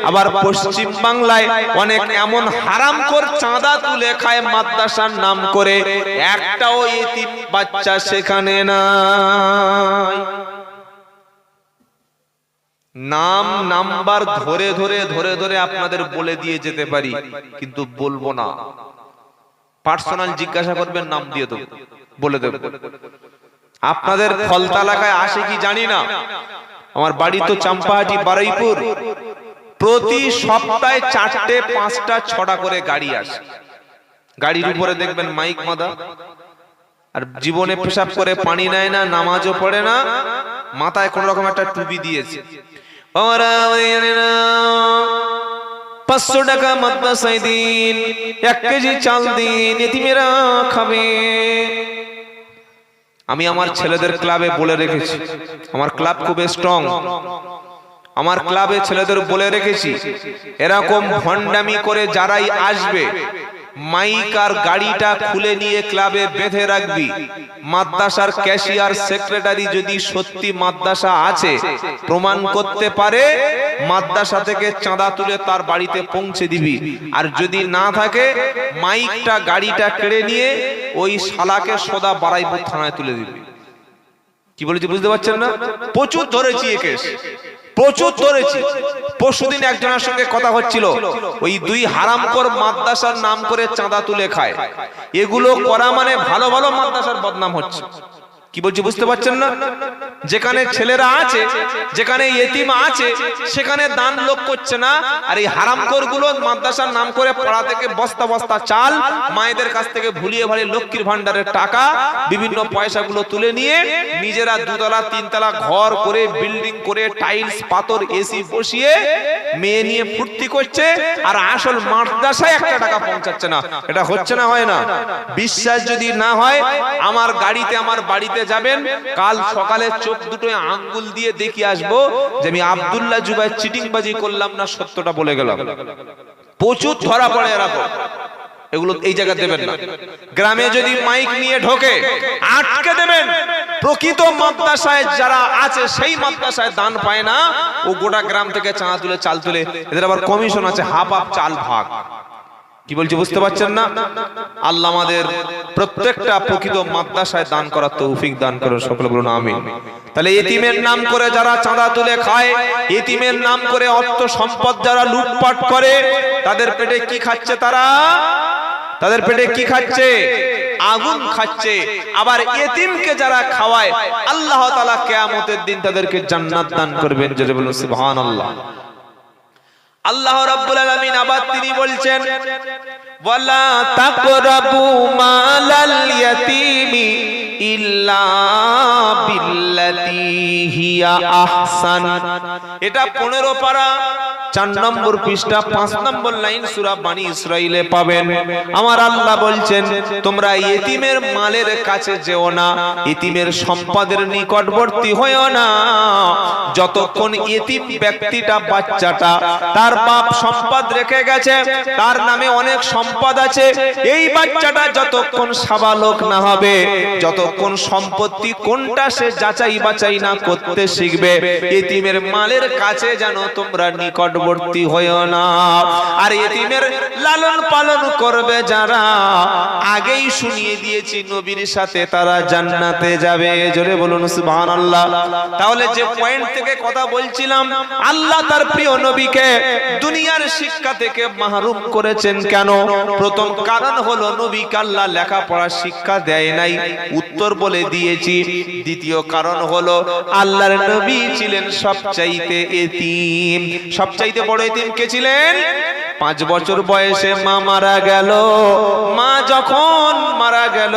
আবার পশ্চিম বাংলায় অনেক এমন হারামখোর চাঁদা তুলে খায় মাদ্রাসার নাম করে, একটাও ইতিম বাচ্চা সেখানে নাই। নাম নাম্বার ধরে ধরে ধরে ধরে আপনাদের বলে দিয়ে যেতে পারি, কিন্তু বলবো না। পার্সোনাল জিজ্ঞাসা করবেন, নাম দিয়ে দেবো, বলে দেব। আপনাদের ফলতা এলাকায় আসে কি জানি না, আমার বাড়ি তো চাম্পাহাটি বারুইপুর। প্রতি সপ্তাহে 4টে 5টা 6টা করে গাড়ি আসে। গাড়ির উপরে দেখবেন মাইক বাঁধা, আর জীবনে পেশাব করে পানি নেয় না, নামাজও পড়ে না, মাথায় কোন রকম একটা টুপি দিয়েছে। 500 টাকা মাদ্রাসায় দিন, 1 কেজি চাল দিন, এতিমেরা খাবে। আমি আমার ছেলেদের ক্লাবে বলে রেখেছি, আমার ক্লাব খুব স্ট্রং, আমার ক্লাবে ছেলেদের বলে রেখেছি, এরকম ভণ্ডামি করে যারাই আসবে মাইক আর গাড়িটা খুলে নিয়ে ক্লাবে বেঁধে রাখবি। মাদ্রাসার ক্যাশিয়ার সেক্রেটারি যদি সত্যি মাদ্রাসা আছে প্রমাণ করতে পারে, মাদ্রাসা থেকে চাঁদা তুলে তার বাড়িতে পৌঁছে দিবি। আর যদি না থাকে, মাইকটা গাড়িটা কেড়ে নিয়ে ওই শালাকে সদা বারাইপুর থানায় তুলে দিবি। কি বলেছি বুঝতে পারছেন না? প্রচুর ধরেছি এ কেস, প্রচুর ধরেছি। পরশুদিন একজনের সঙ্গে কথা হচ্ছিল, ওই 2 হারামখোর মাদ্রাসার নাম করে চাঁদা তুলে খায়। এগুলো করা মানে ভালো ভালো মাদ্রাসার বদনাম হচ্ছে। কি বলছি বুঝতে পারছেন না? যেখানে ছেলেরা আছে, যেখানে ইতিম আছে, সেখানে দান লোক করছে না। আর এই হারামখোর গুলো মাদ্রাসার নাম করে পাড়া থেকে বস্তা বস্তা চাল, মায়েদের কাছ থেকে ভুলিয়ে ভালিয়ে লক্ষ্মীর ভান্ডারের টাকা, বিভিন্ন পয়সাগুলো তুলে নিয়ে নিজেরা 2 তলা 3 তলা ঘর করে, বিল্ডিং করে, টাইলস পাথর এসি বসিয়ে মেয়ে নিয়ে ফুর্তি করছে, আর আসল মাদ্রাসায় 1 টাকা পৌঁছাচ্ছে না। এটা হচ্ছে না, হয় না? বিশ্বাস যদি না হয়, আমার গাড়িতে, আমার বাড়িতে যাবেন, কাল সকালে চোখ দুটোয় আঙ্গুল দিয়ে দেখিয়ে আসবো যে আমি আব্দুল্লাহ জুবাইর চিটিংবাজি করলাম না, সত্যটা বলে গেলাম। প্রচুর ধরা পড়ে এরকম। এগুলো এই জায়গা দেবেন না। গ্রামে যদি মাইক নিয়ে ঢোকে, আটকে দেবেন। প্রকৃত মাদ্রাসায় যারা আছে, সেই মাদ্রাসায় দান পায় না, ও গোটা গ্রাম থেকে চাঁদা তুলে, চাল তুলে, এদের আবার কমিশন আছে, হাফ হাফ চাল ভাগ। কি বলছি বুঝতে পারছেন না? আল্লাহ আমাদের প্রত্যেকটা প্রকৃত মাদ্রাসায় দান করার তৌফিক দান করুন, সকলে বলুন আমিন। তাহলে এতিমের নাম করে যারা চাঁদা তুলে খায়, এতিমের নাম করে অর্থ সম্পদ যারা লুটপাট করে, তাদের পেটে কি খাচ্ছে? তাদের পেটে কি খাচ্ছে? আগুন খাচ্ছে। আবার এতিমকে যারা খাওয়ায়, আল্লাহ তাআলা কিয়ামতের দিন তাদেরকে জান্নাত দান করবেন। জোরে বলুন সুবহানাল্লাহ। আল্লাহ রাব্বুল আলামিন আবার তিনি বলছেন, ওয়ালা তাকরাবু মালাল ইয়াতীমি ইল্লা বিল্লাতি হিয়া আহসান। এটা 15 পারা 4 নম্বর পৃষ্ঠা 5 নম্বর লাইন সূরা বনী ইসরাঈলে পাবেন। আমার আল্লাহ বলছেন, তোমরা ইতিমের মালের কাছে যেও না, ইতিমের সম্পদের নিকটবর্তী হয়ো না, যতক্ষণ ইতিম ব্যক্তিটা, বাচ্চাটা, তার বাপ সম্পদ রেখে গেছে, তার নামে অনেক সম্পদ আছে, এই বাচ্চাটা যতক্ষণ সাবালক না হবে, যতক্ষণ সম্পত্তি কোনটা সে যাচাই বাছাই না করতে শিখবে, ইতিমের মালের কাছে যেন তোমরা নিকটবর্তী হয়ো না। আর ইতিমের লালন পালন করবে যারা, আগেই শুনিয়ে দিয়েছি নবীর সাথে তারা জান্নাতে যাবে। জোরে বলুন সুবহানাল্লাহ। তাহলে যে পয়েন্ট থেকে কথা বলছিলাম, আল্লাহ তার প্রিয় নবীকে দুনিয়ার শিক্ষা থেকে মাহরুম করেছেন কেন? প্রথম কারণ হলো নবীকে আল্লাহ লেখাপড়ার শিক্ষা দেয় নাই, উত্তর বলে দিয়েছি। দ্বিতীয় কারণ হলো আল্লাহর নবী ছিলেন সবচাইতে এতিম। সবচাইতে বড় এতিম কে ছিলেন? 5 বছর বয়সে মা মারা গেল। মা যখন মারা গেল,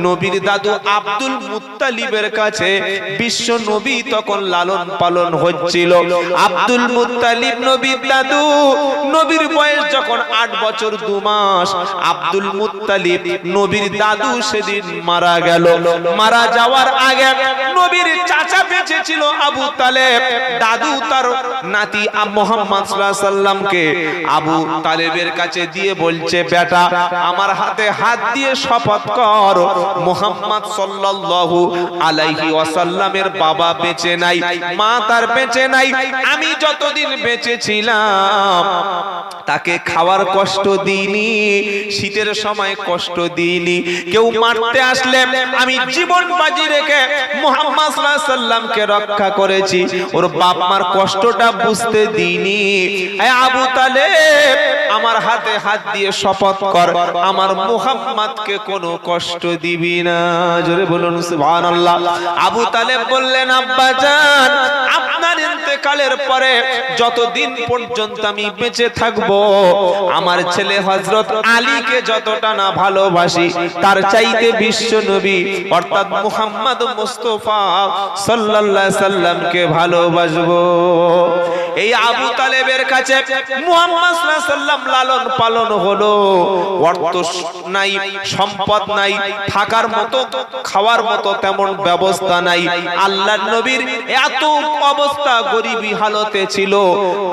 নবীর দাদু আব্দুল মুত্তালিবের কাছে বিশ্ব নবী তখন লালন পালন হচ্ছিল। আব্দুল মুত্তালিব নবীর দাদু। নবীর বয়স যখন 8 বছর 2 মাস, আব্দুল মুত্তালিব নবীর দাদু সেদিন মারা গেল। মারা যাওয়ার আগে নবীর চাচা বেঁচে ছিল আবু তালেব। দাদু তার নাতি মুহাম্মদ সাল্লাল্লাহু আলাইহি ওয়াসাল্লামকে আবু তালেবের কাছে দিয়ে বলছে, বেটা আমার হাতে হাত দিয়ে শপথ কর, মুহাম্মদ সাল্লাল্লাহু আলাইহি ওয়াসাল্লামের বাবা বেঁচে নাই, মা তার বেঁচে নাই, আমি যতদিন বেঁচে ছিলাম তাকে খাওয়ার কষ্ট দিইনি, শীতের সময় কষ্ট দিইনি, কেউ মারতে আসলে আমি জীবন বাজি রেখে মুহাম্মদ সাল্লাল্লাহু আলাইহি সাল্লামকে রক্ষা করেছি, ওর বাপ মার কষ্টটা বুঝতে দিইনি। হে আবু তালেব আমার হাতে হাত দিয়ে শপথ কর, আমার মুহাম্মদকে কোনো কষ্ট দিবি না। জোরে বলুন সুবহানাল্লাহ। আবু তালেব বললেন, আব্বা জান আপনার ইন্তেকালের পরে যতদিন পর্যন্ত আমি বেঁচে থাকব, আমার ছেলে হযরত আলীকে যতটা না ভালোবাসি তার চাইতে বিশ্ব নবী অর্থাৎ মুহাম্মদ মুস্তাফা সাল্লাল্লাহু আলাইহি সাল্লামকে ভালোবাসবো। এই আবু তালেবের কাছে মুহাম্মদ সাল্লাল্লাহু আলাইহি সাল্লাম লালন পালন হলো, অর্থ নাই, সম্পদ নাই, থাকার মতো খাওয়ার মতো তেমন ব্যবস্থা নাই, আল্লাহর নবীর এত অবস্থা গরিবী হালতে ছিল,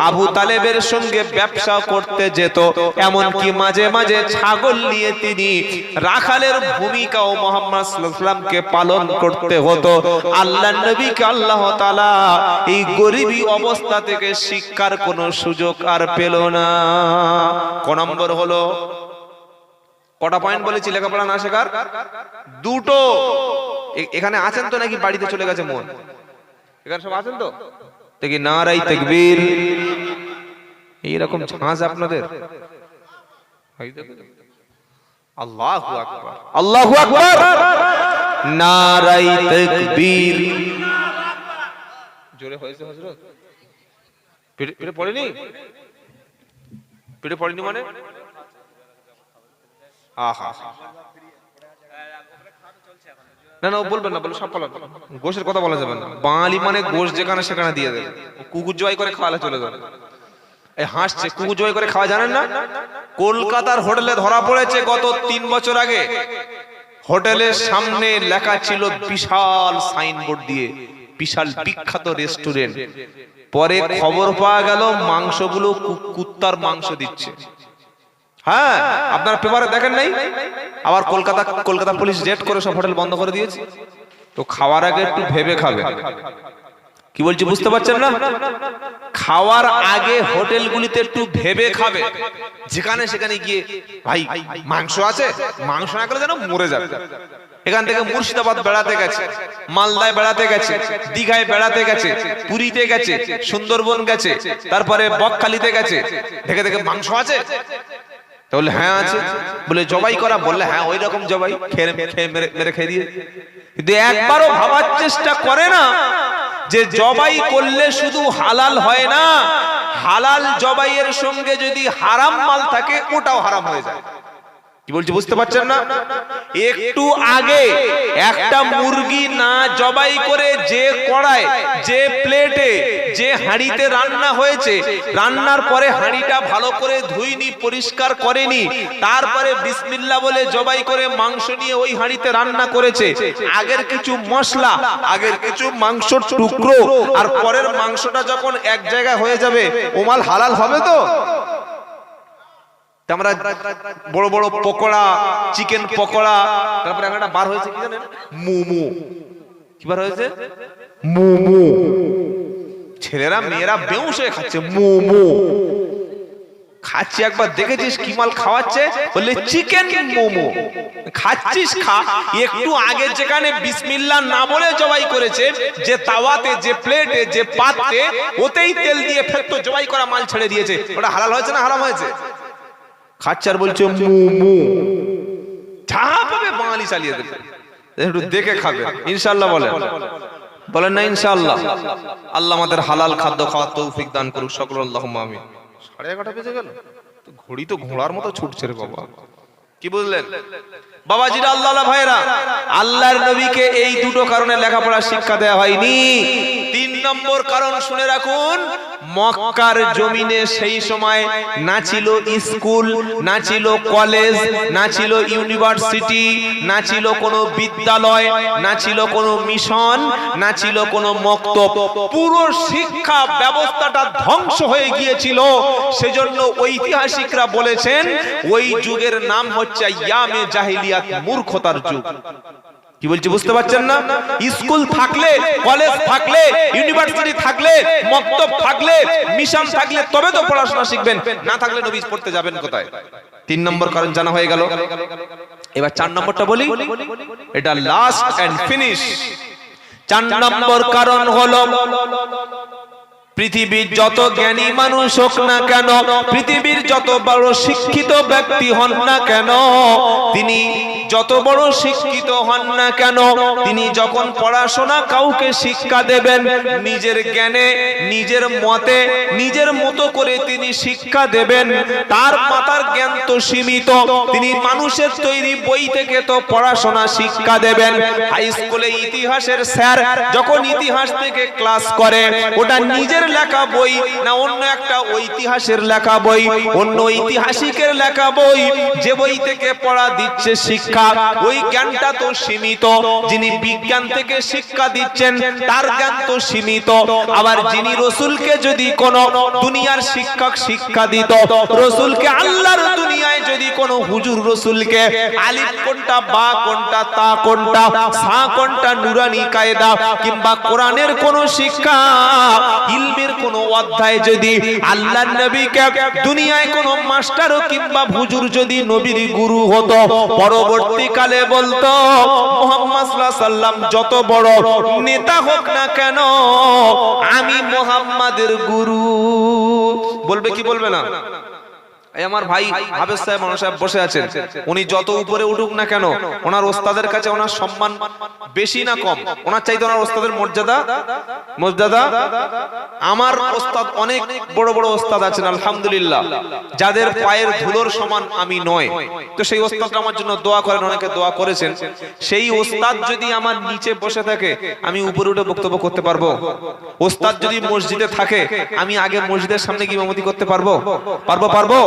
আবু তালেবের সঙ্গে ব্যবসা করতে যেত, এমনকি মাঝে মাঝে ছাগল নিয়ে তিনি রাখালের ভূমিকাও মুহাম্মদ সাল্লাল্লাহু আলাইহি সাল্লামকে পালন করতে হতো। আল্লাহর নবীকে আল্লাহ তাআলা এই গরিবী অবস্থা থেকে শিক্ষার কোনো সুযোগ আর পেল না। ক নম্বর হলো, কটা পয়েন্ট বলেছি লেখাপড়া না শেখার? দুটো। এখানে আছেন তো নাকি বাড়িতে চলে গেছে মন? এখানে সব আছেন তো? দেখি নারাই তাকবীর। এইরকম ঝাঁজ আপনাদের। আল্লাহু আকবার, আল্লাহু আকবার, নারাই তাকবীর। জোরে হয়েছে হযরত? পেটে পড়েনি? পেটে পড়েনি মানে? আহা, না না বলবেন না, বলে সব পালা। গোশের কথা বলা যাবে না, বাঙালি মানে গোশ যেখানে সেখানে দিয়ে দেবে। কুকুর জবাই করে খাওয়ালে চলে যাবে। এই হাসছে, কুকুর জবাই করে খাওয়া জানেন না? কলকাতার হোটেলে ধরা পড়েছে গত 3 বছর আগে। হোটেলের সামনে লেখা ছিল বিশাল সাইনবোর্ড দিয়ে, বিশাল বিখ্যাত রেস্টুরেন্ট। পরে খবর পাওয়া গেল মাংসগুলো কুত্তার মাংস দিচ্ছে। হ্যাঁ, আপনারা পেপারে দেখেন নাই? আবার কলকাতা পুলিশ রেড করে সব হোটেল বন্ধ করে দিয়েছে। তো খাওয়ার আগে একটু ভেবে খাবে। কি বলছি বুঝতে পারছেন না? খাওয়ার আগে হোটেলগুলিতে একটু ভেবে খাবে। যেখানে সেখানে গিয়ে ভাই মাংস আছে, মাংস না খেলে যেন মরে যাবে। এখান থেকে মুর্শিদাবাদ বেড়াতে গেছে, মালদায় বেড়াতে গেছে, দীঘায় বেড়াতে গেছে, পুরীতে গেছে, সুন্দরবন গেছে, তারপরে বকখালিতে গেছে, দেখে দেখে মাংস আছে। তাহলে হ্যাঁ আছে। বলে জবাই করা? বললে হ্যাঁ ওই রকম জবাই, মেরে খেয়ে দিয়ে। কিন্তু একবারও ভাবার চেষ্টা করে না যে জবাই করলে শুধু হালাল হয় না, হালাল জবাইয়ের সঙ্গে যদি হারাম মাল থাকে ওটাও হারাম হয়ে যায়। কি বলছি বুঝতে পারছেন না? একটু আগে একটা মুরগি না জবাই করে যে কড়ায়, যে প্লেটে, যে হাঁড়িতে রান্না হয়েছে, রান্নার পরে হাঁড়িটা ভালো করে ধুইনি, পরিষ্কার করেনি, তারপরে বিসমিল্লাহ বলে জবাই করে মাংস নিয়ে ওই হাঁড়িতে রান্না করেছে। আগের কিছু মশলা, আগের কিছু মাংসর টুকরো আর পরের মাংসটা যখন এক জায়গায় হয়ে যাবে, ও মাল হালাল হবে তো? আমরা বড় বড় পকোড়া, চিকেন পকোড়া, তারপরে একটা বার হয়েছে কি জানেন? মোমো। কি বার হয়েছে? মোমো। ছেলেরা মেয়েরা বেউস হয়ে খাচ্ছে মোমো। খাচ্ছি, একবার দেখেছিস কি মাল খাওয়াচ্ছে? বললে চিকেন মোমো। খাচ্ছিস খা, একটু আগে যেখানে বিসমিল্লাহ না বলে জবাই করেছে, যে তাওয়াতে, যে প্লেটে, যে পাত্রে, ওতেই তেল দিয়ে ফেলতো জবাই করা মাল ছেড়ে দিয়েছে। ওটা হালাল হয়েছে না হারাম হয়েছে? খাচ্চার বলছে মোমো। যা পাবে বাঙালি চালিয়ে দেবে, একটু দেখে খাবে ইনশাআল্লাহ। বলেন না ইনশাআল্লাহ? আল্লাহ আমাদের হালাল খাদ্য খাওয়ার তৌফিক দান করুক সকল, আল্লাহুম্মা আমিন। 11:30 বেজে গেল, ঘড়ি তো ঘোড়ার মতো ছুটছে রে বাবা। কি বুঝলেন বাবাজিরা, আল্লাহ ভাইরা? আল্লাহর নবীকে এই দুটো কারণে লেখাপড়া শিক্ষা দেওয়া হয়নি। 3 নম্বর কারণ শুনে রাখুন, মক্কার জমিনে সেই সময় না ছিল স্কুল, না ছিল কলেজ, না ছিল ইউনিভার্সিটি, না ছিল কোনো বিদ্যালয়, না ছিল কোনো মিশন, না ছিল কোনো মক্তব। পুরো শিক্ষা ব্যবস্থাটা ধ্বংস হয়ে গিয়েছিল। সেজন্য ঐতিহাসিকরা বলেছেন ওই যুগের নাম হচ্ছে ইয়ামে জাহিলিয়াত, মূর্খতার যুগ। কি বলছি বুঝতে পারছেন না? স্কুল থাকলে, কলেজ থাকলে, ইউনিভার্সিটি থাকলে, মক্তব থাকলে, মিশন থাকলে তবে তো পড়াশোনা শিখবেন, না থাকলে নবী পড়তে যাবেন কোথায়? 3 নম্বর কারণ জানা হয়ে গেল। এবার 4 নম্বরটা বলি, এটা লাস্ট এন্ড ফিনিশ। 4 নম্বর কারণ হলো, পৃথিবীর যত জ্ঞানী মানুষ হোক না কেন, পৃথিবীর যত বড় শিক্ষিত ব্যক্তি হন না কেন, তিনি যত বড় শিক্ষিত হন না কেন, তিনি যখন পড়াশোনা কাউকে শিক্ষা দেবেন, নিজের জ্ঞানে, নিজের মতে, নিজের মতো করে তিনি শিক্ষা দেবেন। তার মাথার জ্ঞান তো সীমিত, তিনি মানুষের তৈরি বই থেকে তো পড়াশোনা শিক্ষা দেবেন। হাই স্কুলে ইতিহাসের স্যার যখন ইতিহাস থেকে ক্লাস করে, ওটা নিজের লেখা বই না অন্য একটা ঐতিহাসের লেখা বই, অন্য ঐতিহাসিকের লেখা বই, যে বই থেকে পড়া দিচ্ছে শিক্ষা, ওই জ্ঞানটা তো সীমিত। যিনি বিজ্ঞান থেকে শিক্ষা দিচ্ছেন তার জ্ঞান তো সীমিত। আবার যিনি রসুলকে যদি কোন দুনিয়ার শিক্ষক শিক্ষা দিত, রসুলকে আল্লাহর দুনিয়ায় যদি কোন হুজুর রসুলকে আলিফ কোনটা, বা কোনটা, তা কোনটা, সা কোনটা, নুরানি কায়দা কিংবা কোরআনের কোন শিক্ষা, ইলমের কোন অধ্যায় যদি আল্লাহর নবীকে দুনিয়ায় কোন মাস্টারও কিংবা হুজুর যদি নবীর গুরু হতো, পরবর্তীকালে বলতো মুহাম্মদ সাল্লাল্লাহু আলাইহি সাল্লাম যত বড় নেতা হোক না কেন, আমি মুহাম্মাদের গুরু। বলবে কি বলবে না? এই আমার ভাই হাফেজ সাহেব, মানব সাহেব বসে আছেন, উনি যত উপরে উঠুক না কেন, ওনার ওস্তাদের কাছে ওনার সম্মান বেশি না কম? ওনার চাইতে ওনার ওস্তাদের মর্যাদা, আমার ওস্তাদ অনেক বড় বড় ওস্তাদ আছেন আলহামদুলিল্লাহ, যাদের পায়ের ধুলোর সমান আমি নয়। তো সেই ওস্তাদরা আমার জন্য দোয়া করেন, অনেকে দোয়া করেছেন। সেই ওস্তাদ যদি আমার নিচে বসে থাকে, আমি উপরে উঠে বক্তব্য করতে পারবো? ওস্তাদ যদি মসজিদে থাকে, আমি আগে মসজিদের সামনে গিয়ে ইমামতি করতে পারবো? পারবো।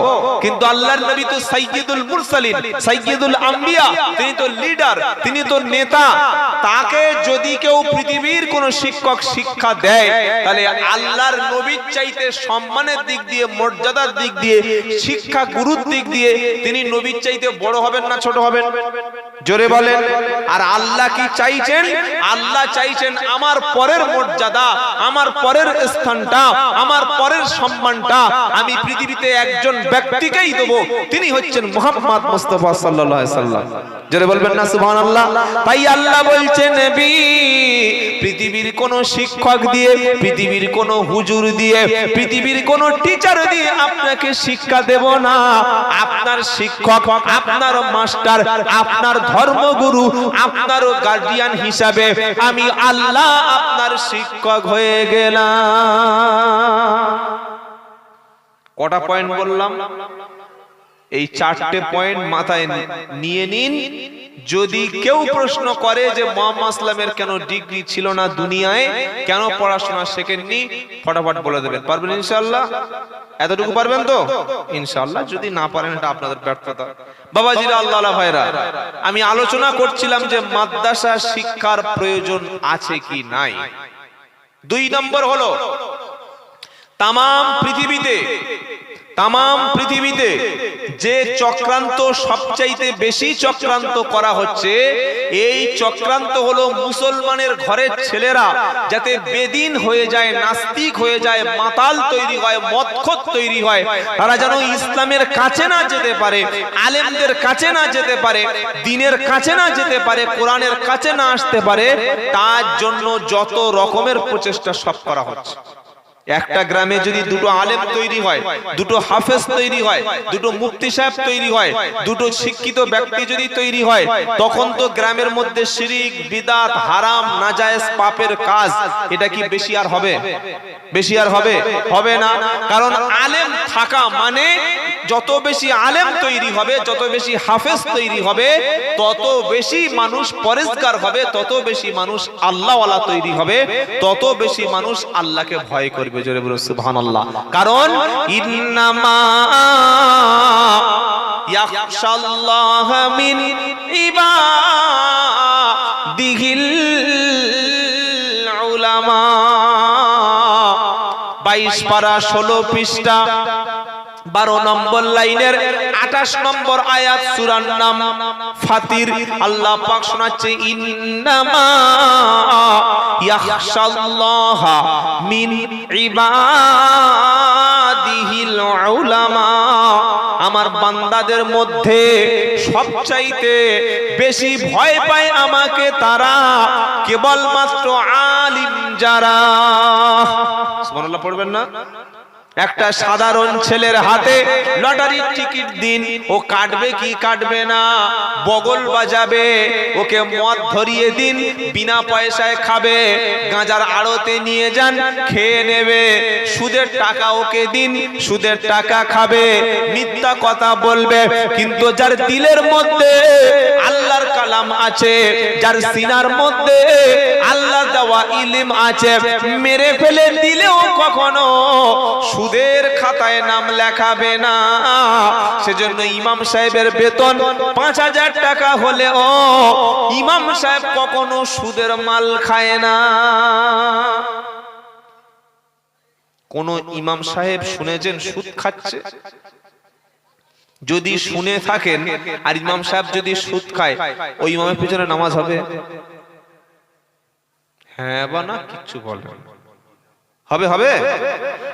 কিন্তু আল্লাহর নবী তো সাইয়্যিদুল মুরসালিন, সাইয়্যিদুল আম্বিয়া, তিনি তো লিডার, তিনি তো নেতা। তাকে যদি কেউ পৃথিবীর কোন শিক্ষক শিক্ষা দেয়, তাহলে আল্লাহর নবীর চাইতে সম্মানের দিক দিয়ে, মর্যাদার দিক দিয়ে, শিক্ষা গুরুর দিক দিয়ে তিনি নবীর চাইতে বড় হবেন না ছোট হবেন? জোরে বলেন। আর আল্লাহ কি চাইছেন? আল্লাহ চাইছেন আমার পরের মর্যাদা, আমার পরের স্থানটা, আমার পরের সম্মানটা আমি পৃথিবীতে একজন ব্যক্তিকেই দেব, তিনি হচ্ছেন মুহাম্মদ মুস্তাফা সাল্লাল্লাহু আলাইহি সাল্লাম। জোরে বলবেন না সুবহানাল্লাহ? তাই আল্লাহ বলছেন, নবী পৃথিবীর কোন শিক্ষক দিয়ে, পৃথিবীর কোন হুজুর দিয়ে, পৃথিবীর কোন টিচার দিয়ে আপনাকে শিক্ষা দেব না। আপনার শিক্ষক, আপনার মাস্টার, আপনার ধর্মগুরু, আপনার গার্ডিয়ান হিসাবে আমি আল্লাহ আপনার শিক্ষক হয়ে গেলাম। কটা পয়েন্ট বললাম? এই 4টে পয়েন্ট মাথায় নিয়ে নিন। যদি কেউ প্রশ্ন করে যে মুহাম্মদ সাল্লামের কেন ডিগ্রি ছিল না দুনিয়ায়, কেন পড়াশোনা শেখেননি, ফটাফট বলে দেবেন। পারবেন ইনশাআল্লাহ? এতটুকু পারবেন তো ইনশাআল্লাহ? যদি না পারেন এটা আপনাদের ব্যর্থতা। বাবাজিরা, আল্লাহ ভাইরা, আমি আলোচনা করছিলাম যে মাদ্রাসা শিক্ষার প্রয়োজন আছে কি নাই। 2 নম্বর হলো, তাম পৃথিবীতে যে চক্রান্ত সবচাইতে বেশি চক্রান্ত করা হচ্ছে, এই চক্রান্ত হলো মুসলমানের ঘরের ছেলেরা যাতে বেদিন হয়ে যায়, নাস্তিক হয়ে যায়, মাতাল তৈরি হয়, মদখোর তৈরি হয়, তারা যেন ইসলামের কাছে না যেতে পারে, আলেমদের কাছে না যেতে পারে, দ্বীনের কাছে না যেতে পারে, কোরআনের কাছে না আসতে পারে, তার জন্য যত রকমের প্রচেষ্টা সব করা হচ্ছে। একটা গ্রামে যদি 2টো আলেম তৈরি হয়, 2টো হাফেজ তৈরি হয়, 2টো মুফতি সাহেব তৈরি হয়, 2টো শিক্ষিত ব্যক্তি যদি তৈরি হয়, তখন তো গ্রামের মধ্যে শিরিক, বিদআত, হারাম, নাজায়েজ, পাপের কাজ এটা কি বেশি আর হবে? হবে না। কারণ আলেম থাকা মানে যত বেশি আলেম তৈরি হবে, যত বেশি হাফেজ তৈরি হবে, তত বেশি মানুষ পরেজগার হবে, তত বেশি মানুষ আল্লাহওয়ালা তৈরি হবে, তত বেশি মানুষ আল্লাহকে ভয় করবে। জোরে বলুন সুবহানাল্লাহ। কারণ ইন্নামা ইয়াখশাল্লাহ মিন ইবাদিহিল উলামা। 22 পারা 16 পৃষ্ঠা 12 নম্বর লাইনের 28 নম্বর আয়াত, সূরার নাম ফাতির। আল্লাহ পাক শোনাচ্ছে ইন্নামা ইয়াখশাল্লাহ মিন ইবাদিহিল উলামা। আমার বান্দাদের মধ্যে সবচাইতে বেশি ভয় পায় আমাকে তারা কেবলমাত্র আলিম যারা। সুবহানাল্লাহ পড়বেন না? একটা সাধারণ ছেলের হাতে লটারির টিকিট দিন, ও কাটবে কি কাটবে না, বগল বাজাবে, ওকে মদ ধরিয়ে দিন, বিনা পয়সায় খাবে, গাঁজার আড়তে নিয়ে যান, খেয়ে নেবে, সুদের টাকা ওকে দিন, সুদের টাকা খাবে, মিথ্যা কথা বলবে। কিন্তু যার দিলের মধ্যে আল্লাহর কালাম আছে, যার সিনার মধ্যে আল্লাহর দেওয়া ইলম আছে, মেরে ফেলে দিলেও কখনো সুদের খাতায় নাম লেখাবে না। সেজন্য ইমাম সাহেবের বেতন 5000 টাকা হলেও ইমাম সাহেব কখনো সুদের মাল খায় না। কোন ইমাম সাহেব শুনেছেন সুদ খাচ্ছে? যদি শুনে থাকেন আর ইমাম সাহেব যদি সুদ খায়, ওই ইমামের পিছনে নামাজ হবে? হ্যাঁ বা না? কিচ্ছু বলেন হবে? হবে?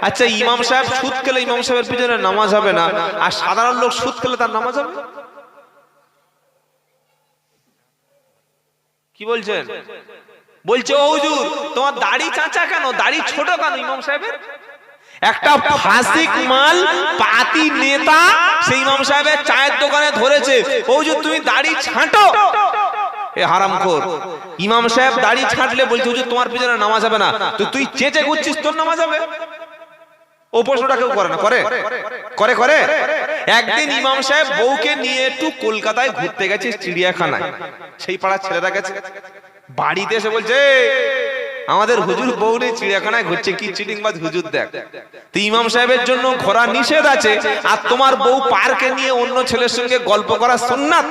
আচ্ছা, ইমাম সাহেব সুদ খেলে ইমাম সাহেবের পিছনে নামাজ হবে না, আর সাধারণ লোক সুদ খেলে তার নামাজ হবে? কি বলছেন? বলছে ও হুজুর তোমার দাড়ি চাচা কেন, দাড়ি ছোট কেন ইমাম সাহেবের? একটা ফাসিক মাল পাতি নেতা সেই ইমাম সাহেবের চায়ের দোকানে ধরেছে, ও হুজুর তুমি দাড়ি ছাঁটো। এ হারামখোর, ইমাম সাহেব দাড়ি ছাঁটলে বলছে হুজুর তোমার পিছনে নামাজ হবে না, তো তুই চেঁচে ঘুরছিস, তোর নামাজ হবে? ও প্রশ্নটা কেউ করে না? করে করে করে একদিন ইমাম সাহেব বউকে নিয়ে একটু কলকাতায় ঘুরতে গেছে, চিড়িয়াখানায়। সেই পাড়ার ছেলেরা গেছে, বাড়িতে এসে বলছে আমাদের হুজুর বউ নিয়ে চিড়িয়াখানায় ঘুরছে, কি চিটিংবাজ হুজুর দেখ। তো ইমাম সাহেবের জন্য ঘোরা নিষেধ আছে, আর তোমার বউ পার্কে নিয়ে অন্য ছেলের সঙ্গে গল্প করা সুন্নাত।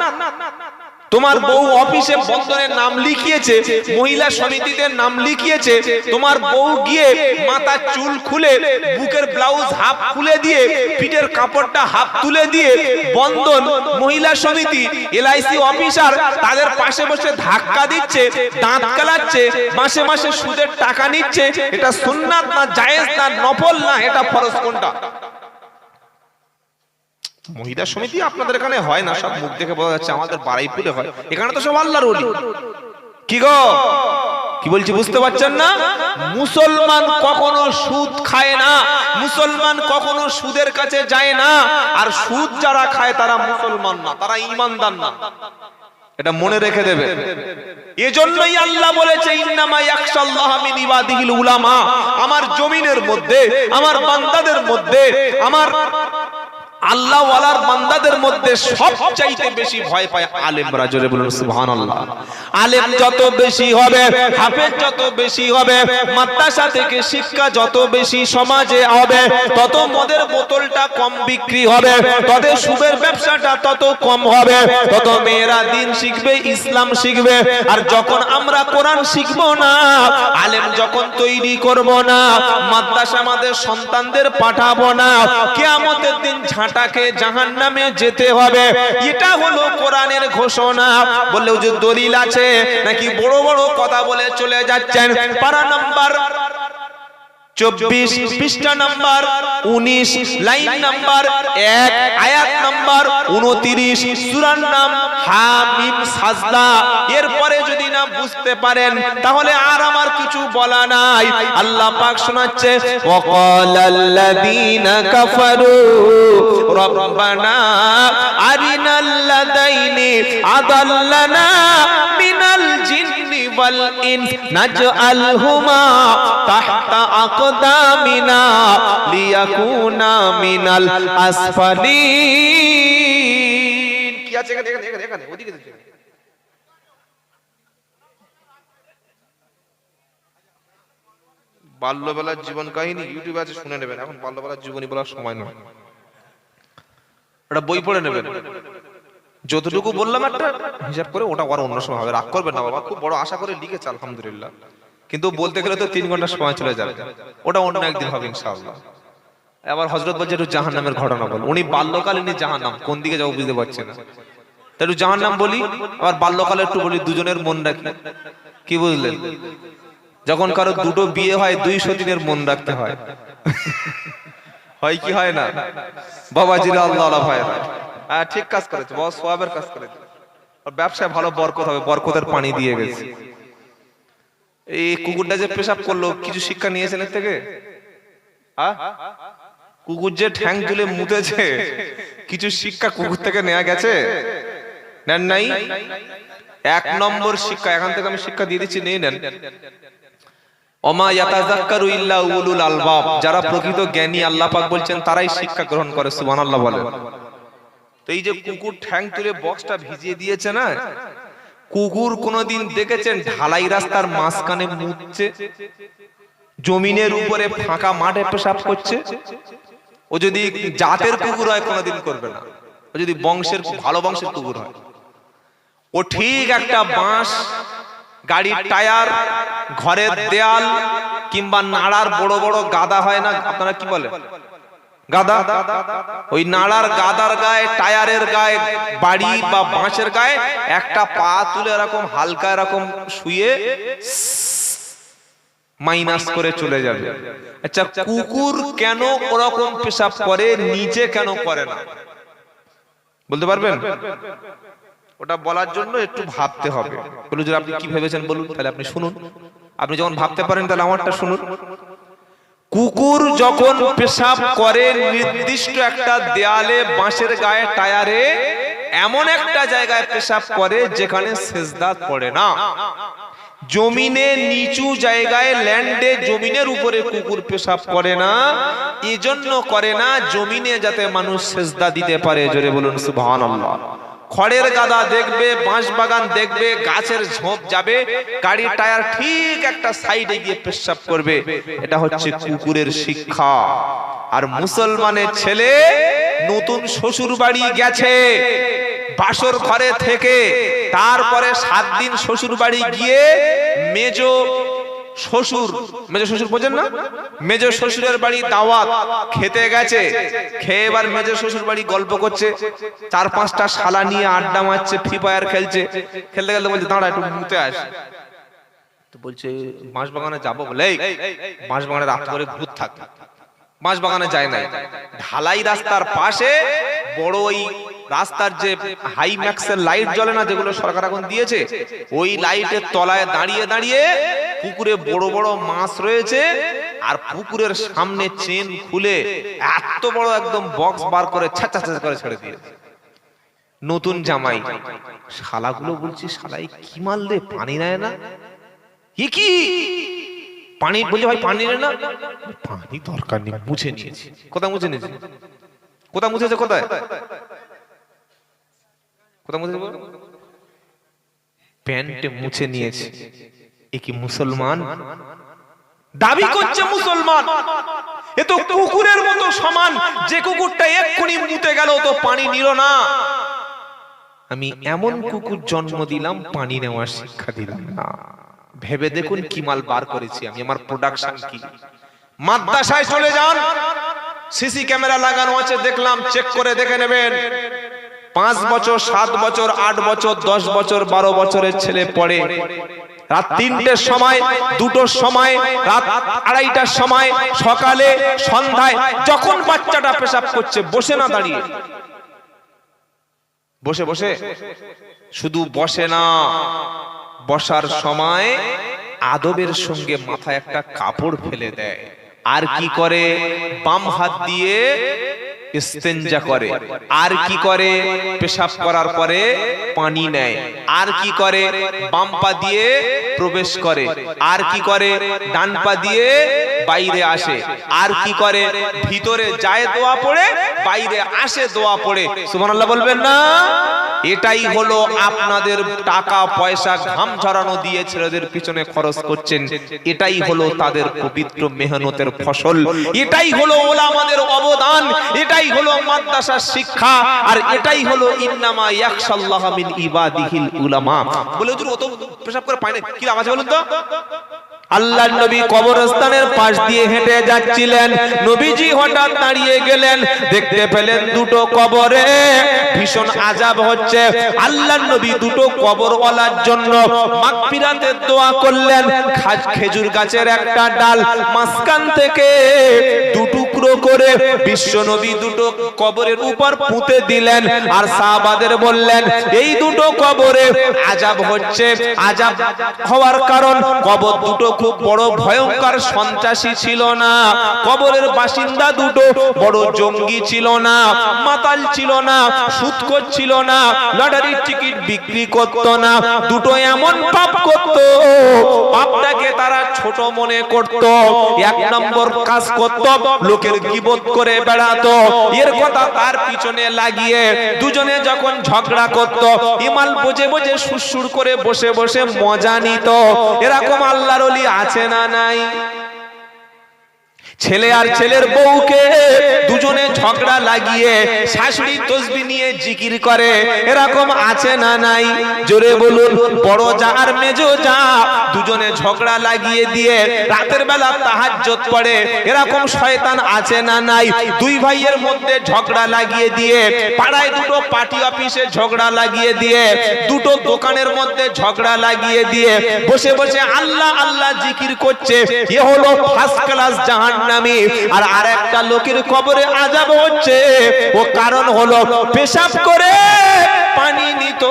তোমার বউ অফিসে বন্ধনের নাম লিখিয়েছে, মহিলা সমিতিতে নাম লিখিয়েছে, তোমার বউ গিয়ে মাথার চুল খুলে, বুকের ব্লাউজ হাফ খুলে দিয়ে, পিঠের কাপড়টা হাফ তুলে দিয়ে, বন্ধন মহিলা সমিতি এলআইসি অফিসার তাদের পাশে বসে ধাক্কা দিচ্ছে, দাঁত কালাচ্ছে, মাসে মাসে সুদের টাকা নিচ্ছে। এটা সুন্নাত না জায়েজ না নফল না এটা ফরজ? কোনটা? মহিলা সমিতি আপনাদের এখানে হয় না, সব মুখ দেখে বোঝা যাচ্ছে, আমাদের বারাইপুরে হয়। এখানে তো সব আল্লাহর ওলি। কি গো, কি বলছি বুঝতে পারছেন না? মুসলমান কখনো সুদ খায় না, মুসলমান কখনো সুদের কাছে যায় না, আর সুদ যারা খায় তারা মুসলমান না, তারা ঈমানদার না। এটা মনে রেখে দেবে। এজন্যই আল্লাহ বলেছে ইন্নামা ইয়াখশাল্লাহ মিন ইবাদিহিল উলামা। আমার জমিনের মধ্যে, আমার বান্দাদের মধ্যে, আমার আল্লাহ ওয়ালার বান্দাদের মধ্যে সবচাইতে বেশি ভয় পায় আলেমরা। জোরে বলুন সুবহানাল্লাহ। আলেম যত বেশি হবে, হাফেজ যত বেশি হবে, মাদ্রাসা থেকে শিক্ষা যত বেশি সমাজে হবে, তত মদের বোতলটা কম বিক্রি হবে, তত সুদের ব্যবসাটা তত কম হবে, তত মেয়েরা দিন শিখবে, ইসলাম শিখবে। আর যখন আমরা কোরআন শিখবো না, আলেম যখন তৈরি করব না, মাদ্রাসা আমাদের সন্তানদের পাঠাবো না, কিয়ামতের দিন তাকে জাহান্নামে যেতে হবে। এটা হলো কোরআনের ঘোষণা। বললেও যে দলিল আছে নাকি বড় বড় কথা বলে চলে যাচ্ছেন। পারা নাম্বার 24 পৃষ্ঠা নাম্বার 19 লাইন নাম্বার 1 আয়াত নাম্বার 29 সূরার নাম হামিম সাজদা। এরপরে যদি না বুঝতে পারেন তাহলে আর আমার কিছু বলা নাই। আল্লাহ পাক শোনাচ্ছে ওয়াকালাল্লাযীনা কাফারু রব্বানা আরিনাল্লাযাইনি আদাল্লানা মিনাল জিন্নি ওয়াল ইনস নাজআলহুমা তাহতা আকদামিনা লিয়াকুনা মিনাল আসফালিন। কি আছে এখানে ওদিকে দেখুন। বাল্যবেলার জীবন কাহিনী ইউটিউবে আছে, শুনে নেবেন। এখন বাল্যবেলার জীবনী বলার সময় নয়, ওটা বই পড়ে নেবেন। যতটুকু বললাম একটা হিসাব করে ওটা আর অন্য সময় হবে, রাগ করবেন না বাবা। খুব বড় আশা করে লিখেছে আলহামদুলিল্লাহ, কিন্তু বলতে গেলে তো 3 ঘন্টা সময় চলে যাবে, ওটা অন্য একদিন হবে ইনশাআল্লাহ। আবার হযরত বলছে একটু জাহান্নামের ঘটনা বল। উনি বাল্যকালীন জাহান্নাম কোন দিকে যাবো বুঝতে পারছেন না, তাই একটু জাহান্নাম বলি, আবার বাল্যকালে একটু বলি, দুজনের মন রাখি। কি বুঝলেন? যখন কারো দুটো বিয়ে হয় 200 দিনের মন রাখতে হয়, হয় কি হয় না? বাবাজিরা আল্লাহ আল্লাহ ভাই, হ্যাঁ ঠিক কাজ করেছে, বহুত সওয়াবের কাজ করেছে। আর ব্যবসায় ভালো বরকত হবে, বরকতের পানি দিয়ে গেছে। এই কুকুরটা যে পেশাব করলো, কিছু শিক্ষা নিয়েছেন এর থেকে? কুকুর যে ঠ্যাং তুলে মুতেছে, কিছু শিক্ষা কুকুর থেকে নেওয়া গেছে? নেন নাই? 1 নম্বর শিক্ষা এখান থেকে আমি শিক্ষা দিয়ে দিচ্ছি, নিয়ে নেন। ওমা ইয়াতাযাক্কারু ইল্লা উলুল আলবাব, যারা প্রকৃত জ্ঞানী আল্লাহ পাক বলছেন তারাই শিক্ষা গ্রহণ করে, সুবহানাল্লাহ বলেন। তো এই যে কুকুর ঠ্যাং তুলে বক্সটা ভিজিয়ে দিয়েছে না, কুকুর কোনদিন দেখেছেন ঢালাই রাস্তার মাঝখানে মুতছে, জমিনের উপরে ফাঁকা মাঠে পেশাব করছে? ও যদি জাতের কুকুর হয় কোনদিন করবে না, ও যদি বংশের ভালো বংশের কুকুর হয়। ও ঠিক একটা বাঁশ, গাড়ির টায়ার, ঘরের দেয়াল কিংবা নাড়ার বড় বড় গাদা হয় না, আপনারা কি বলেন গাদা, ওই নাড়ার গাদার গায়ে, টায়ারের গায়ে, বাড়ি বা বাঁশের গায়ে একটা পা তুলে এরকম হালকা এরকম শুয়ে মাইনাস করে চলে যাবে। আচ্ছা, কুকুর কেন ওরকম পেশাব করে, নিচে কেন করে না বলতে পারবেন? ওটা বলার জন্য একটু ভাবতে হবে। বলুন যে আপনি কি ভেবেছেন বলুন, তাহলে আপনি শুনুন। আপনি যখন ভাবতে পারেন তাহলে আমারটা শুনুন। কুকুর যখন পেশাব করে নির্দিষ্ট একটা দেয়ালে, বাঁশের গায়ে, টায়ারে, এমন একটা জায়গায় পেশাব করে যেখানে সেজদা পড়ে না। জমিনে নিচু জায়গায়, ল্যান্ডে, জমিনের উপরে কুকুর পেশাব করে না। এজন্য করে না জমিনে যাতে মানুষ সেজদা দিতে পারে। জোরে বলুন সুবহানাল্লাহ। খড়ের গাদা দেখবে, বাঁশ বাগান দেখবে, গাছের ঝোপ যাবে, গাড়ির টায়ার ঠিক একটা সাইডে গিয়ে পেশাব করবে। এটা হচ্ছে কুকুরের শিক্ষা। আর মুসলমানের ছেলে নতুন শ্বশুর বাড়ি গেছে, বাসর ঘরে থেকে তারপরে 7 দিন শ্বশুর বাড়ি গিয়ে মেজ শ্বশুর বোঝেন না, মেজ শ্বশুরের বাড়ি দাওয়াত খেতে গেছে। খেয়ে এবার মেজ শ্বশুর বাড়ি গল্প করছে, 4-5টা শালা নিয়ে আড্ডা মারছে, ফ্রি ফায়ার খেলছে। খেলতে খেলতে বলছে দাঁড়া একটু মুতে আস। তো বলছে বাঁশবাগানে যাবো বলে, বাঁশবাগানে রাত করে ভূত থাকে, বাঁশবাগানে যায় নাই। ঢালাই রাস্তার পাশে বড় ওই রাস্তার যে হাই ম্যাক্সের লাইট জ্বলে না, যেগুলো সরকার এখন দিয়েছে, ওই লাইটের তলায় দাঁড়িয়ে দাঁড়িয়ে পুকুরে বড় বড় মাছ রয়েছে। আর পুকুরের সামনে চেন খুলে এত বড় একদম বক্স বার করে ছাচা করে ছেড়ে দিয়েছে। নতুন জামাই, শালাগুলো বলছি শালাই কি মারলে, পানি নেয় না? কি পানি বলছে ভাই, পানি নেয় না। পানি দরকার নেই, মুছে নিয়েছি। কোথায় মুছে নিয়েছি? কোথায় মুছেছে? কোথায় প্যান্টে মুছে নিয়েছে। এ কি মুসলমান? দাবি করছে মুসলমান, এ তো কুকুরের মতো সমান। যে কুকুরটা এক্ষুনি মুতে গেল তো পানি নিল না। আমি এমন কুকুর জন্ম দিলাম, পানি নেওয়ার শিক্ষা দিলাম না। ভেবে দেখুন কি মাল বার করেছি আমি, আমার প্রোডাকশন কি। মাদ্রাসায় চলে যান, সিসি ক্যামেরা লাগানো আছে, দেখলাম, চেক করে দেখে নেবেন। 5 বছর, 7 বছর, 8 বছর, 10 বছর, 12 বছরের ছেলে পড়ে। রাত 3টের সময়, 2টোর সময়, রাত 2:30টার সময়, সকালে, সন্ধ্যায়, যখন বাচ্চাটা পেশাব করছে, বসে না দাঁড়িয়ে, বসে শুধু বসে না, বসার সময় আদবের সঙ্গে মাথায় একটা কাপড় ফেলে দেয়। আর কি করে? বাম হাত দিয়ে ইস্তেঞ্জা করে। আর কি করে? পেশাব করার পরে পানি নেয়। আর কি করে? বাম পা দিয়ে প্রবেশ করে। আর কি করে? ডান পা দিয়ে বাইরে আসে। আর কি করে? ভিতরে যায় দোয়া পড়ে, বাইরে আসে দোয়া পড়ে। সুবহানাল্লাহ বলবেন না? এটাই হলো আপনাদের টাকা পয়সা ঘাম ঝরানো দিয়ে ছেলেদের পিছনে খরচ করছেন, এটাই হলো তাদের পবিত্র মেহনতের ফসল, এটাই হলো ওলামাদের অবদান, এটাই হলো মাদ্রাসার শিক্ষা, আর এটাই হলো ইন্নামা ইয়াখশাল্লাহ মিন ইবাদিহিল উলামা। বলে হুজুর ও তো পেশাব করে পায় না, কি আওয়াজ বলুন তো? আল্লাহর নবী কবরস্থানের পাশ দিয়ে হেঁটে যাচ্ছিলেন, নবীজি হঠাৎ দাঁড়িয়ে গেলেন, দেখতে পেলেন দুটো কবরে ভীষণ আযাব হচ্ছে। আল্লাহর নবী দুটো কবরওয়ালার জন্য মাগফিরাতের দোয়া করলেন। খেজুর গাছের একটা ডাল মাঝখান থেকে দুটুকরো করে বিশ্ব নবী দুটো কবরের উপর পুঁতে দিলেন, আর সাহাবাদের বললেন এই দুটো কবরে আযাব হচ্ছে। আযাব হওয়ার কারণ কবর দুটো খুব বড় ভয়ঙ্কর সন্ত্রাসী ছিল না, কবরের বাসিন্দা দুটো বড় জঙ্গি ছিল না, মাতাল ছিল না, সুদখোর ছিল না, লটারির টিকিট বিক্রি করত না, দুটো এমন পাপ করত, পাপটাকে তারা ছোট মনে করত, এক নম্বর কাজ করত, লোকের গীবত করে বেড়াতো, এর কথা তার পিছনে লাগিয়ে দুজনে যখন ঝগড়া করত, ইমাল বোঝে বোঝে সুরসুর করে বসে বসে মজা নিত। এরকম আল্লাহর ওলি আছে না নাই? ছেলে আর ছেলের বউকে দুজনে ঝগড়া লাগিয়ে শাশুড়ি তসবিহ নিয়ে জিকির করে, এরকম আছে না নাই? জোরে বলুন। বড় জা আর মেজো জা দুজনে ঝগড়া লাগিয়ে দিয়ে রাতের বেলা তাহাজ্জুদ পড়ে, এরকম শয়তান আছে না নাই? দুই ভাইয়ের মধ্যে ঝগড়া লাগিয়ে দিয়ে পাড়ায় দুটো পার্টি অফিসে ঝগড়া লাগিয়ে দিয়ে দুটো দোকানের মধ্যে ঝগড়া লাগিয়ে দিয়ে বসে বসে আল্লাহ আল্লাহ জিকির করছে, এ হলো ফার্স্ট ক্লাস জাহান্নামী। আর আরেকটা লোকের কবরে আযাব হচ্ছে, ও কারণ হলো পেশাব করে পানি নিত,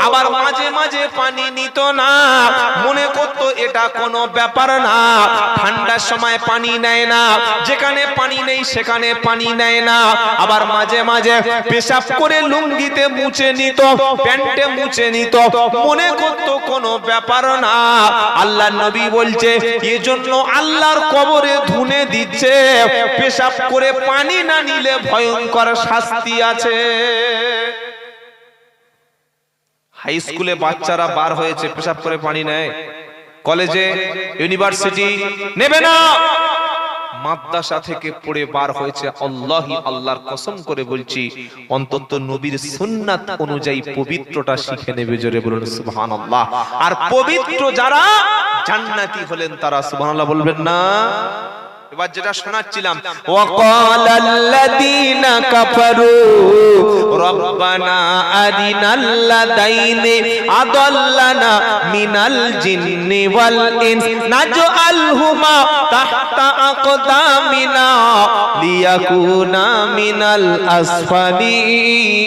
আবার মাঝে মাঝে পানি নিত না, মনে করতো এটা কোনো ব্যাপার না, ঠান্ডার সময় পানি নেয় না, যেখানে পানি নেই সেখানে পানি নেয় না, আবার মাঝে মাঝে পেশাব করে লুঙ্গিতে মুছে নিত, প্যান্টে মুছে নিত, মনে করতো কোনো ব্যাপার না। আল্লাহর নবী বলছে এজন্য আল্লাহর কবরে ধুনে দিচ্ছে, পেশাব করে পানি না নিলে ভয়ঙ্কর শাস্তি আছে। হাই স্কুলে বাচ্চারা বার হয়েছে, পেশাব করে পানি নেয়, কলেজে ইউনিভার্সিটি নেবে না, মাদ্রাসা থেকে পড়ে বার হয়েছে, আল্লাহি আল্লাহর কসম করে বলছি অন্তত নবীর সুন্নাত অনুযায়ী পবিত্রটা শিখে নেবে। জোরে বলুন সুবহানাল্লাহ। আর পবিত্র যারা জান্নাতি হলেন তারা সুবহানাল্লাহ বলবেন না? এবার যেটা শোনাচ্ছিলাম, ওয়াকালাল্লাযীনা কাফারু রব্বানা আরিনাল্লাযাইনি আদাল্লানা মিনাল জিন্নি ওয়াল ইনস নাজআলহুমা তাহতা আকদামিনা লিয়াকুনা মিনাল আসফালিন।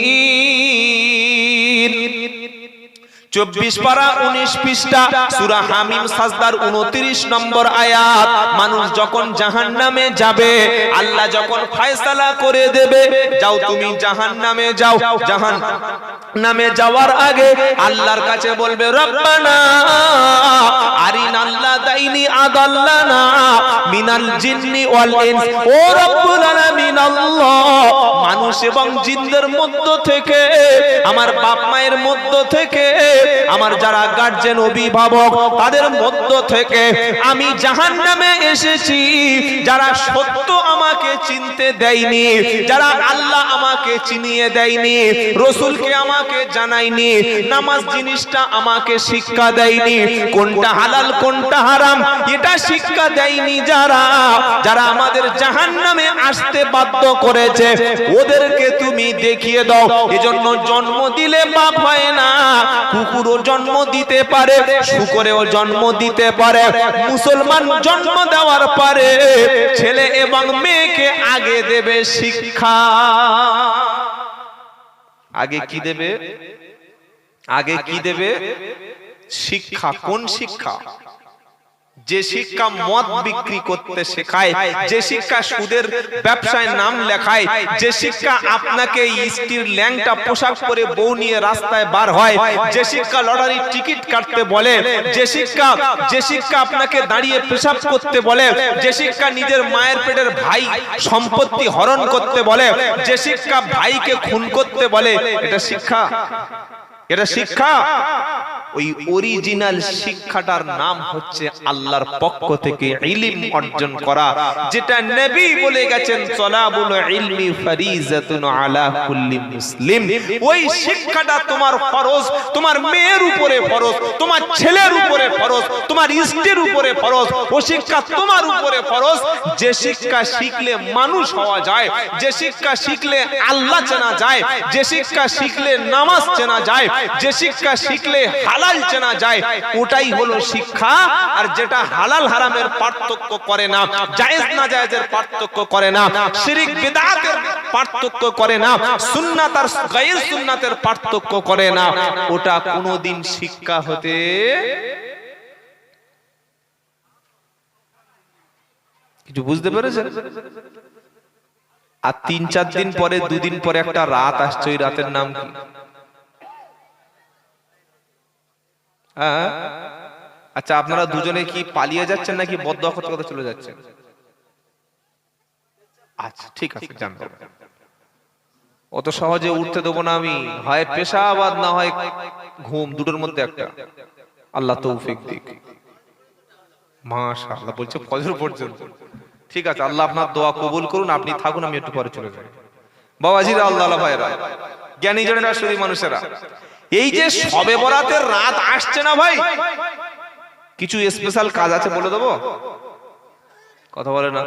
24 পারা 19 পৃষ্ঠা সূরা হামিম সাজদার 29 নম্বর আয়াত। মানুষ যখন জাহান্নামে যাবে, আল্লাহ যখন ফয়সালা করে দেবে যাও তুমি জাহান্নামে যাও, জাহান্নামে যাওয়ার আগে আল্লাহর কাছে বলবে রব্বানা আরিনাল্লাযাইনি আদাল্লানা মিনাল জিন্নি ওয়াল ইনস, ও রব্বুল আলামিন আল্লাহ, মানুষ এবং জিনদের মধ্য থেকে, আমার বাপ মায়ের মধ্য থেকে, আমার যারা গার্জিয়ান অভিভাবক তাদের মধ্য থেকে আমি জাহান্নামে এসেছি, যারা সত্য আমাকে চিনতে দেয়নি, যারা আল্লাহ আমাকে চিনিয়ে দেয়নি, রাসূলকে আমাকে জানায়নি, নামাজ জিনিসটা আমাকে শিক্ষা দেয়নি, কোনটা হালাল কোনটা হারাম এটা শিক্ষা দেয়নি, যারা আমাদের জাহান্নামে আসতে বাধ্য করেছে, ওদেরকে তুমি দেখিয়ে দাও। এজন্য জন্ম দিলে বাপ হয় না, কুকুরও জন্ম দিতে পারে, শুকরেও জন্ম দিতে পারে, মুসলমান জন্ম দেওয়ার পরে ছেলে এবং মেয়েকে আগে দেবে শিক্ষা। আগে কি দেবে? আগে কি দেবে? শিক্ষা। কোন শিক্ষা? যে শিক্ষা মদ বিক্রি করতে শেখায়, যে শিক্ষা সুদের ব্যবসায় নাম লেখায়, যে শিক্ষা আপনাকে স্ত্রীর ল্যাংটা পোশাক পরে বউ নিয়ে রাস্তায় বার হয়, যে শিক্ষা লটারির টিকিট কাটতে বলে, যে শিক্ষা আপনাকে দাঁড়িয়ে পেশাব করতে বলে, যে শিক্ষা নিজের মায়ের পেটের ভাই সম্পত্তি হরণ করতে বলে, যে শিক্ষা ভাইকে খুন করতে বলে, এটা শিক্ষা? এটা শিক্ষা? ওই অরিজিনাল শিক্ষাটার নাম হচ্ছে আল্লাহর পক্ষ থেকে ইলম অর্জন করা, যেটা নবী বলে গেছেন তলাবুল ইলমি ফারিজাতুন আলা কুল্লি মুসলিম। ওই শিক্ষাটা তোমার ফরজ, তোমার মেয়ের উপরে ফরজ, তোমার ছেলের উপরে ফরজ, তোমার স্ত্রীর উপরে ফরজ। ও শিক্ষা তোমার উপরে ফরজ। যে শিক্ষা শিখলে মানুষ হওয়া যায়, যে শিক্ষা শিখলে আল্লাহ চেনা যায়, যে শিক্ষা শিখলে নামাজ চেনা যায়, যে শিক্ষা শিখলে হালাল চেনা যায়, ওটাই হলো শিক্ষা। আর যেটা হালাল হারামের পার্থক্য করে না, জায়েজ না জায়েজের পার্থক্য করে না, শিরক বিদআতের পার্থক্য করে না, সুন্নাত আর গায়র সুন্নাতের পার্থক্য করে না, ওটা কোনোদিন শিক্ষা হতে কিছু বুঝতে পেরেছেন? আর 3-4 দিন পরে, 2 দিন পরে একটা রাত আসছে, ওই রাতের নাম কি? আচ্ছা, আপনারা দুজনে কি পালিয়ে যাচ্ছেন নাকি বদদোয়া করতে করতে চলে যাচ্ছেন? আচ্ছা ঠিক আছে, জানবো। অত সহজে উঠতে দেবো না আমি, হয় পেশাব আর না হয় ঘুম, দুটোর মধ্যে একটা। আল্লাহ তৌফিক দিক। মাশাআল্লাহ বলছে ফজর পর্যন্ত। ঠিক আছে, আল্লাহ আপনার দোয়া কবুল করুন, আপনি থাকুন, আমি একটু পরে চলে যাই। বাবাজিরা, আল্লাহ ভাইরা, জ্ঞানী জনেরা, শরীর মানুষেরা, এই যে শবে বরাতের রাত আসছে না ভাই, কিছু স্পেশাল কাজ আছে, বলে দেবো? কথা বলে না।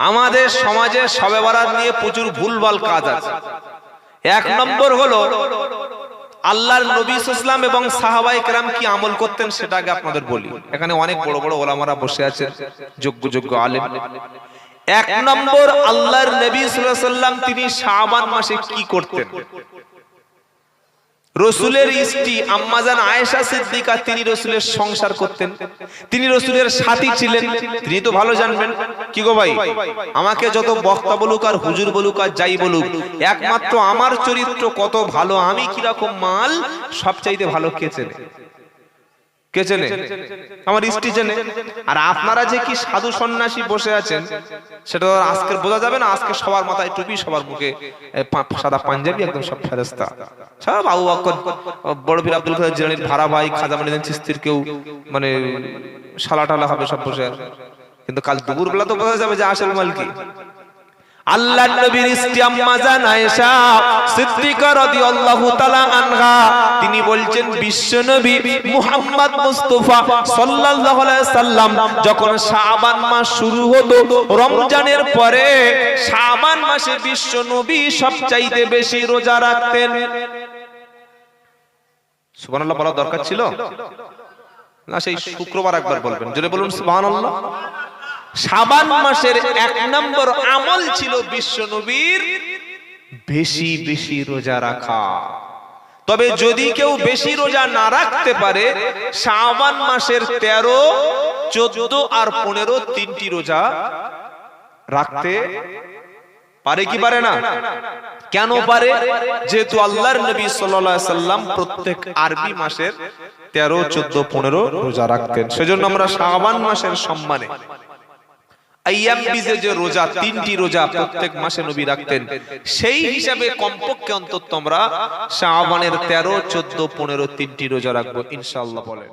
আমাদের সমাজে শবে বরাত নিয়ে প্রচুর ভুলভাল কাজ আছে। 1 নম্বর হলো আল্লাহর নবী সাল্লাল্লাহু আলাইহি ওয়াসাল্লাম এবং সাহাবায়ে কেরাম কি আমল করতেন সেটা আগে আপনাদের বলি। এখানে অনেক বড় বড় ওলামারা বসে আছেন, যোগ্য আলেম। 1 নম্বর, আল্লাহর নবী সাল্লাল্লাহু আলাইহি ওয়াসাল্লাম তিনি শাবান মাসে কি করতেন? রসুলের স্ত্রী আম্মাজান আয়েশা সিদ্দিকা, তিনি রসুলের সংসার করতেন, তিনি রসুলের সাথী ছিলেন, তিনি তো ভালো জানবেন। কি গো ভাই, আমাকে যত বক্তা বলুক আর হুজুর বলুক আর যাই বলুক, একমাত্র আমার চরিত্র কত ভালো, আমি কিরকম মাল, সবচাইতে ভালো কে চেনে? কে চেনে? আমার স্ত্রী চেনে। আর আপনারা যে কি সাধু সন্ন্যাসী বসে আছেন, সেটা আজকের বোঝা যাবে না। আজকে সবার মাথায় টুপি, সবার মুখে সাদা পাঞ্জাবি, একদম সব ফেরেশতা, সব আবু বকর, বড় পীর আব্দুল কাদের জিলানীর ভাড়া ভাই, খাজা মঈনুদ্দিন চিশতির কেউ মানে শালা টালা হবে সব বসে। কিন্তু কাল দুপুর বেলা তো বোঝা যাবে যে আসল মাল কি। আল্লাহর নবীর স্ত্রী আম্মাজান আয়েশা সিদ্দিকা রাদিয়াল্লাহু তাআলা আনহা, তিনি বলছেন বিশ্বনবী মুহাম্মদ মুস্তাফা সাল্লাল্লাহু আলাইহি সাল্লাম যখন শাবান মাস শুরু হতো, রমজানের পরে শাবান মাসে বিশ্বনবী সবচাইতে বেশি রোজা রাখতেন। সুবহানাল্লাহ বলা দরকার ছিল না? সেই শুক্রবার একবার বলবেন, জোরে বলুন সুবহানাল্লাহ। শাবান মাসের 1 নম্বর আমল ছিল বিশ্বনবীর বেশি বেশি রোজা রাখা। তবে যদি কেউ বেশি রোজা না রাখতে পারে, শাবান মাসের 13, 14 আর 15 তিনটি রোজা রাখতে পারে কি পারে না? কেন পারে? যেহেতু আল্লাহর নবী সাল্লাল্লাহু আলাইহি সাল্লাম প্রত্যেক আরবি মাসের 13, 14, 15 রোজা রাখতেন। সেজন্য আমরা শাবান মাসের সম্মানে আইয়াম বিজে যে রোজা, 3টি রোজা প্রত্যেক মাসে নবী রাখতেন, সেই হিসাবে কমপক্ষে অন্তত আমরা শাবানের 13, 14, 15 3টি রোজা রাখবো ইনশাআল্লাহ। বলেন।